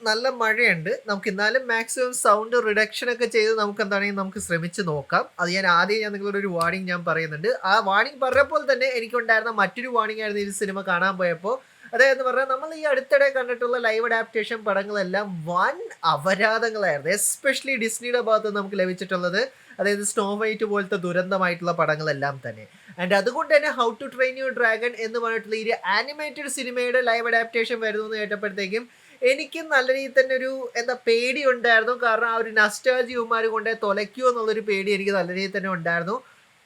നല്ല മഴയുണ്ട്. നമുക്ക് എന്നാലും മാക്സിമം സൗണ്ട് റിഡക്ഷൻ ഒക്കെ ചെയ്ത് നമുക്ക് എന്താണെങ്കിൽ നമുക്ക് ശ്രമിച്ച് നോക്കാം. അത് ഞാൻ നിങ്ങളോട് ഒരു വാർണിംഗ് ഞാൻ പറയുന്നുണ്ട്. ആ വാർണിംഗ് പറഞ്ഞപ്പോൾ തന്നെ എനിക്കുണ്ടായിരുന്ന മറ്റൊരു വാർണിംഗ് ആയിരുന്നു ഈ സിനിമ കാണാൻ പോയപ്പോൾ. അതായത് പറഞ്ഞാൽ നമ്മൾ ഈ അടുത്തിടെ കണ്ടിട്ടുള്ള ലൈവ് അഡാപ്റ്റേഷൻ പടങ്ങളെല്ലാം വൻ അപരാധങ്ങളായിരുന്നു. എസ്പെഷ്യലി ഡിസ്നിയുടെ ഭാഗത്ത് നമുക്ക് ലഭിച്ചിട്ടുള്ളത്. അതായത് സ്നോ വൈറ്റ് പോലത്തെ ദുരന്തമായിട്ടുള്ള പടങ്ങളെല്ലാം തന്നെ. ആൻഡ് അതുകൊണ്ട് തന്നെ how to train your dragon എന്ന് പറഞ്ഞിട്ടുള്ള ഈ ആനിമേറ്റഡ് സിനിമയുടെ ലൈവ് അഡാപ്റ്റേഷൻ വരുന്നു എന്ന് കേട്ടപ്പോഴത്തേക്കും എനിക്ക് നല്ല രീതിയിൽ തന്നെ ഒരു പേടി ഉണ്ടായിരുന്നു. കാരണം ആ ഒരു നസ്റ്റാൾജി ഇവന്മാർ കൊണ്ടേ തൊലയ്ക്കുമോ എന്നുള്ളൊരു പേടി എനിക്ക് നല്ല രീതിയിൽ തന്നെ ഉണ്ടായിരുന്നു.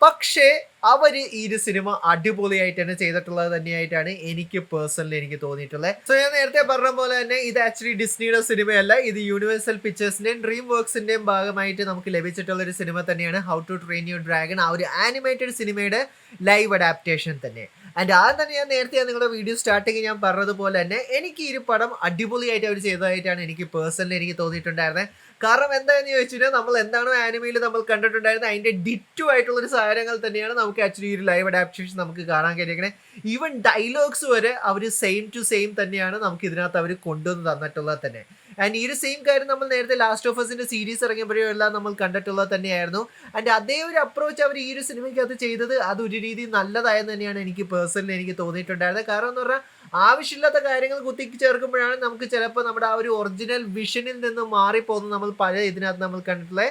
പക്ഷേ അവര് ഈ ഒരു സിനിമ അടിപൊളിയായിട്ട് തന്നെ ചെയ്തിട്ടുള്ളത് തന്നെയായിട്ടാണ് എനിക്ക് പേഴ്സണലി എനിക്ക് തോന്നിയിട്ടുള്ളത്. സോ ഞാൻ നേരത്തെ പറഞ്ഞ പോലെ തന്നെ ഇത് ആക്ച്വലി ഡിസ്നിയുടെ സിനിമയല്ല, ഇത് യൂണിവേഴ്സൽ പിക്ചേഴ്സിന്റെയും ഡ്രീം വർക്സിന്റെയും ഭാഗമായിട്ട് നമുക്ക് ലഭിച്ചിട്ടുള്ള ഒരു സിനിമ തന്നെയാണ് how to train your dragon. ആ ഒരു ആനിമേറ്റഡ് സിനിമയുടെ ലൈവ് അഡാപ്റ്റേഷൻ തന്നെ. ആൻഡ് ആദ്യം തന്നെ ഞാൻ നേരത്തെ നിങ്ങളുടെ വീഡിയോ സ്റ്റാർട്ടിങ് ഞാൻ പറഞ്ഞതുപോലെ തന്നെ എനിക്ക് ഈ ഒരു പടം അടിപൊളിയായിട്ട് അവർ ചെയ്തതായിട്ടാണ് എനിക്ക് പേഴ്സണലി എനിക്ക് തോന്നിയിട്ടുണ്ടായിരുന്നത്. കാരണം എന്താണെന്ന് ചോദിച്ചാൽ നമ്മൾ എന്താണോ ആനിമയിൽ നമ്മൾ കണ്ടിട്ടുണ്ടായിരുന്നത് അതിന്റെ ഡിറ്റോ ആയിട്ടുള്ള ഒരു സാധനങ്ങൾ തന്നെയാണ് നമുക്ക് ആക്ച്വലി ഈ ഒരു ലൈവ് അഡാപ്റ്റേഷൻ നമുക്ക് കാണാൻ കഴിയുന്നത്. ഈവൻ ഡയലോഗ്സ് വരെ അവർ സെയിം ടു സെയിം തന്നെയാണ് നമുക്ക് ഇതിനകത്ത് അവർ കൊണ്ടുവന്ന് തന്നിട്ടുള്ളത് തന്നെ. ആൻഡ് ഈ ഒരു സെയിം കാര്യം നമ്മൾ നേരത്തെ ലാസ്റ്റ് ഓഫ് അസിന്റെ സീരീസ് ഇറങ്ങിയപ്പോഴും എല്ലാം നമ്മൾ കണ്ടിട്ടുള്ളത് തന്നെയായിരുന്നു. ആൻഡ് അതേ ഒരു അപ്രോച്ച് അവർ ഈ ഒരു സിനിമയ്ക്കകത്ത് ചെയ്തത് അത് ഒരു രീതി നല്ലതായെന്ന് തന്നെയാണ് എനിക്ക് പേഴ്സണലി എനിക്ക് തോന്നിയിട്ടുണ്ടായിരുന്നത്. കാരണം എന്ന് പറഞ്ഞാൽ ആവശ്യമില്ലാത്ത കാര്യങ്ങൾ കുത്തിക്ക് ചേർക്കുമ്പോഴാണ് നമുക്ക് ചിലപ്പോൾ നമ്മുടെ ആ ഒരു ഒറിജിനൽ വിഷനിൽ നിന്ന് മാറിപ്പോകുന്നത് നമ്മൾ പഴയ ഇതിനകത്ത് നമ്മൾ കണ്ടിട്ടുള്ള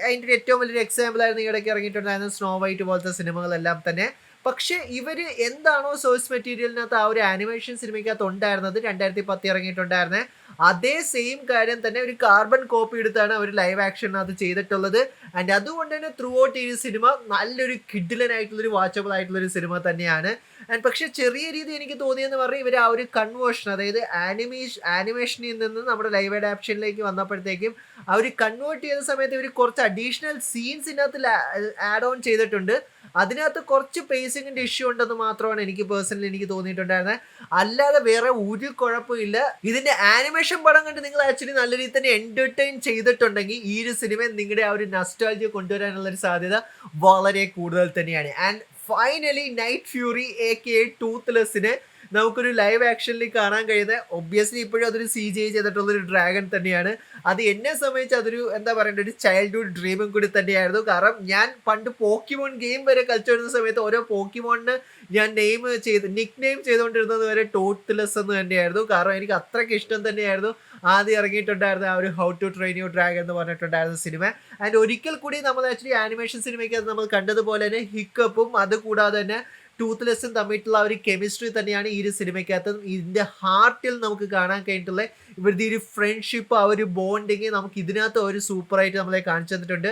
അതിൻ്റെ ഏറ്റവും വലിയൊരു എക്സാമ്പിൾ ആയിരുന്നു ഈ ഇടയ്ക്ക് ഇറങ്ങിയിട്ടുണ്ടായിരുന്ന സ്നോ വൈറ്റ് പോലത്തെ സിനിമകളെല്ലാം തന്നെ. പക്ഷെ ഇവര് എന്താണോ സോഴ്സ് മെറ്റീരിയലിനകത്ത് ആ ഒരു ആനിമേഷൻ സിനിമയ്ക്കകത്ത് ഉണ്ടായിരുന്നത് 2010 ഇറങ്ങിയിട്ടുണ്ടായിരുന്നത് അതേ സെയിം കാര്യം തന്നെ ഒരു കാർബൺ കോപ്പി എടുത്താണ് അവർ ലൈവ് ആക്ഷനകത്ത് ചെയ്തിട്ടുള്ളത്. ആൻഡ് അതുകൊണ്ട് തന്നെ ത്രൂ ഔട്ട് ഈ സിനിമ നല്ലൊരു കിഡിലനായിട്ടുള്ളൊരു വാച്ചബിൾ ആയിട്ടുള്ളൊരു സിനിമ തന്നെയാണ്. ആൻഡ് പക്ഷെ ചെറിയ രീതി എനിക്ക് തോന്നിയെന്ന് പറഞ്ഞാൽ ഇവർ ആ ഒരു കൺവേർഷൻ, അതായത് ആനിമേഷനിൽ നിന്ന് നമ്മുടെ ലൈവ് അഡാപ്ഷനിലേക്ക് വന്നപ്പോഴത്തേക്കും അവർ കൺവേർട്ട് ചെയ്ത സമയത്ത് ഇവർ കുറച്ച് അഡീഷണൽ സീൻസ് ഇതിനകത്ത് ആഡ് ഓൺ ചെയ്തിട്ടുണ്ട്. അതിനകത്ത് കുറച്ച് പേസിങ്ങിന്റെ ഇഷ്യൂ ഉണ്ടെന്ന് മാത്രമാണ് എനിക്ക് പേഴ്സണലി എനിക്ക് തോന്നിയിട്ടുണ്ടായിരുന്നത്. അല്ലാതെ വേറെ ഒരു കുഴപ്പമില്ല. ഇതിന്റെ ആനിമേഷൻ പടം കണ്ട് നിങ്ങൾ ആക്ച്വലി നല്ല രീതിയിൽ തന്നെ എന്റർടൈൻ ചെയ്തിട്ടുണ്ടെങ്കിൽ ഈ ഒരു സിനിമ നിങ്ങളുടെ ആ ഒരു നൊസ്റ്റാൾജിയ കൊണ്ടുവരാനുള്ള ഒരു സാധ്യത വളരെ കൂടുതൽ തന്നെയാണ്. And finally night fury AKA ടൂത്ത്ലെസ്സിനെ നമുക്കൊരു ലൈവ് ആക്ഷനിൽ കാണാൻ കഴിയുന്നത് ഒബ്വിയസ്ലി ഇപ്പോഴും അതൊരു CGI ചെയ്തിട്ടുള്ളൊരു ഡ്രാഗൺ തന്നെയാണ്. അത് എന്നെ സംബന്ധിച്ച് അതൊരു ഒരു ചൈൽഡ്ഹുഡ് ഡ്രീമും കൂടി തന്നെയായിരുന്നു. കാരണം ഞാൻ പണ്ട് പോക്കിമോൺ ഗെയിം വരെ കളിച്ചു വരുന്ന സമയത്ത് ഓരോ പോക്കിമോണിന് ഞാൻ നിക് നെയിം ചെയ്തുകൊണ്ടിരുന്നത് വരെ ടൂത്ത്ലെസ് എന്ന് തന്നെയായിരുന്നു. കാരണം എനിക്ക് അത്രയ്ക്ക് ഇഷ്ടം തന്നെയായിരുന്നു ആദ്യം ഇറങ്ങിയിട്ടുണ്ടായിരുന്ന ആ ഒരു how to train your dragon എന്ന് പറഞ്ഞിട്ടുണ്ടായിരുന്ന സിനിമ. ആൻഡ് ഒരിക്കൽ കൂടി നമ്മൾ ആക്ച്വലി ആനിമേഷൻ സിനിമയ്ക്ക് അത് നമ്മൾ കണ്ടതുപോലെ തന്നെ ഹിക്കപ്പും അതുകൂടാതെ തന്നെ ടൂത്ത്ലെസ്സും തമ്മിലുള്ള ഒരു കെമിസ്ട്രി തന്നെയാണ് ഈ ഒരു സിനിമയ്ക്കകത്ത് ഇതിന്റെ ഹാർട്ടിൽ നമുക്ക് കാണാൻ കഴിഞ്ഞിട്ടുള്ള ഇവരുടെ ഒരു ഫ്രണ്ട്ഷിപ്പ്, ആ ഒരു ബോണ്ടിങ് നമുക്ക് ഇതിനകത്ത് ഒരു സൂപ്പറായിട്ട് നമ്മളെ കാണിച്ചു തന്നിട്ടുണ്ട്.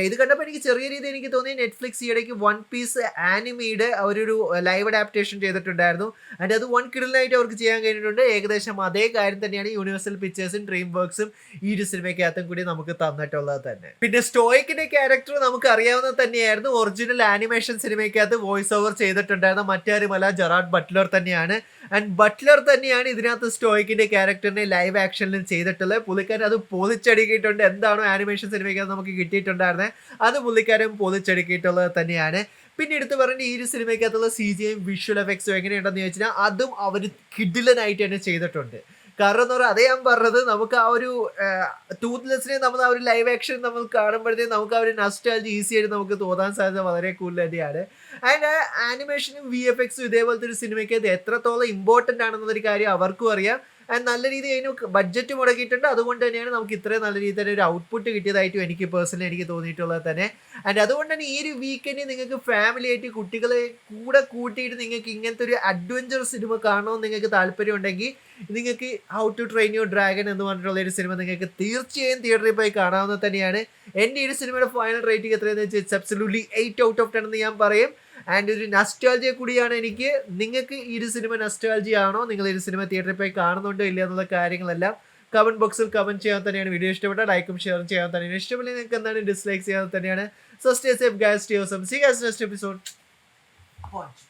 ഇത് കണ്ടപ്പോൾ എനിക്ക് ചെറിയ രീതിയിൽ എനിക്ക് തോന്നി നെറ്റ്ഫ്ലിക്സ് ഈയിടയ്ക്ക് വൺ പീസ് ആനിമിയുടെ ഒരു ലൈവ് അഡാപ്റ്റേഷൻ ചെയ്തിട്ടുണ്ടായിരുന്നു. ആൻഡ് അത് വൺ കിടലായിട്ട് അവർക്ക് ചെയ്യാൻ കഴിഞ്ഞിട്ടുണ്ട്. ഏകദേശം അതേ കാര്യം തന്നെയാണ് യൂണിവേഴ്സൽ പിക്ചേഴ്സും ഡ്രീം വർക്സും ഈ ഒരു സിനിമയ്ക്കകത്തും കൂടി നമുക്ക് തന്നിട്ടുള്ളത് തന്നെ. പിന്നെ സ്റ്റോയിക്കിന്റെ ക്യാരക്ടർ നമുക്ക് അറിയാവുന്നത് തന്നെയായിരുന്നു. ഒറിജിനൽ ആനിമേഷൻ സിനിമയ്ക്കകത്ത് വോയിസ് ഓവർ ചെയ്തിട്ടുണ്ടായിരുന്ന മറ്റാരുമല്ല ജെറാർഡ് ബട്ട്ലർ തന്നെയാണ്. ആൻഡ് ബട്ട്ലർ തന്നെയാണ് ഇതിനകത്ത് സ്റ്റോയിക്കിന്റെ ക്യാരക്ടറിനെ ലൈവ് ആക്ഷനിലും ചെയ്തിട്ടുള്ളത്. പുള്ളിക്കാരൻ അത് പൊളിച്ചടുക്കിയിട്ടുണ്ട്. എന്താണോ ആനിമേഷൻ സിനിമയ്ക്കകത്ത് നമുക്ക് കിട്ടിയിട്ടുണ്ടായിരുന്നത് അത് പുള്ളിക്കാരൻ പൊളിച്ചടുക്കിയിട്ടുള്ളത് തന്നെയാണ്. പിന്നെ എടുത്ത് പറഞ്ഞ ഈ ഒരു സിനിമയ്ക്കകത്തുള്ള CGI വിഷ്വൽ എഫക്ട്സും എങ്ങനെയുണ്ടെന്ന് ചോദിച്ചാൽ അതും അവർ കിഡിലനായിട്ട് തന്നെ ചെയ്തിട്ടുണ്ട്. കാരണം എന്ന് പറഞ്ഞാൽ അതേ ഞാൻ പറഞ്ഞത്, നമുക്ക് ആ ഒരു ടൂത്ത്ലെസ്സിനെ നമ്മൾ ആ ഒരു ലൈവ് ആക്ഷൻ നമ്മൾ കാണുമ്പോഴത്തേക്കും നമുക്ക് ആ ഒരു നൊസ്റ്റാൾജി ഈസി ആയിട്ട് നമുക്ക് തോന്നാൻ സാധ്യത വളരെ കൂടുതൽ തന്നെയാണ്. ആൻഡ് ആനിമേഷനും VFXും ഇതേപോലത്തെ ഒരു സിനിമയ്ക്ക് അത് എത്രത്തോളം ഇമ്പോർട്ടൻ്റ് ആണെന്നൊരു കാര്യം അവർക്കും അറിയാം. ആൻഡ് നല്ല രീതിയിൽ അതിന് ബഡ്ജറ്റ് മുടക്കിയിട്ടുണ്ട്. അതുകൊണ്ട് തന്നെയാണ് നമുക്ക് ഇത്രയും നല്ല രീതിയിൽ തന്നെ ഒരു ഔട്ട്പുട്ട് കിട്ടിയതായിട്ടും എനിക്ക് പേഴ്സണലി എനിക്ക് തോന്നിയിട്ടുള്ളത് തന്നെ. ആൻഡ് അതുകൊണ്ട് തന്നെ ഈ ഒരു വീക്കെൻഡിൽ നിങ്ങൾക്ക് ഫാമിലി ആയിട്ട് കുട്ടികളെ കൂടെ കൂട്ടിയിട്ട് നിങ്ങൾക്ക് ഇങ്ങനത്തെ ഒരു അഡ്വഞ്ചർ സിനിമ കാണണമെന്ന് നിങ്ങൾക്ക് താല്പര്യം ഉണ്ടെങ്കിൽ നിങ്ങൾക്ക് how to train your dragon എന്ന് പറഞ്ഞിട്ടുള്ള ഒരു സിനിമ നിങ്ങൾക്ക് തീർച്ചയായും തിയേറ്ററിൽ പോയി കാണാവുന്നത് തന്നെയാണ്. എൻ്റെ ഈ ഒരു സിനിമയുടെ ഫൈനൽ റേറ്റിംഗ് എത്രയെന്ന് വെച്ചാൽ ഇറ്റ്സ് അബ്സല്യൂട്ട്ലി 8 out of 10 എന്ന് ഞാൻ പറയും. ആൻഡ് ഒരു നൊസ്റ്റാൾജിയ കൂടിയാണ് എനിക്ക്. നിങ്ങൾക്ക് ഈ ഒരു സിനിമ നൊസ്റ്റാൾജിയ ആണോ, നിങ്ങൾ ഈ ഒരു സിനിമ തിയേറ്ററിൽ പോയി കാണുന്നുണ്ടോ ഇല്ല എന്നുള്ള കാര്യങ്ങളെല്ലാം കമന്റ് ബോക്സിൽ കമന്റ് ചെയ്യാൻ തന്നെയാണ്. വീഡിയോ ഇഷ്ടപ്പെട്ട ലൈക്കും ഷെയറും ചെയ്യാൻ തന്നെയാണ്. ഇഷ്ടമില്ലെങ്കിൽ നിങ്ങൾക്ക് എന്താണ് ഡിസ്ലൈക്ക് ചെയ്യാൻ തന്നെയാണ്. So stay safe guys, stay awesome. See you guys next episode.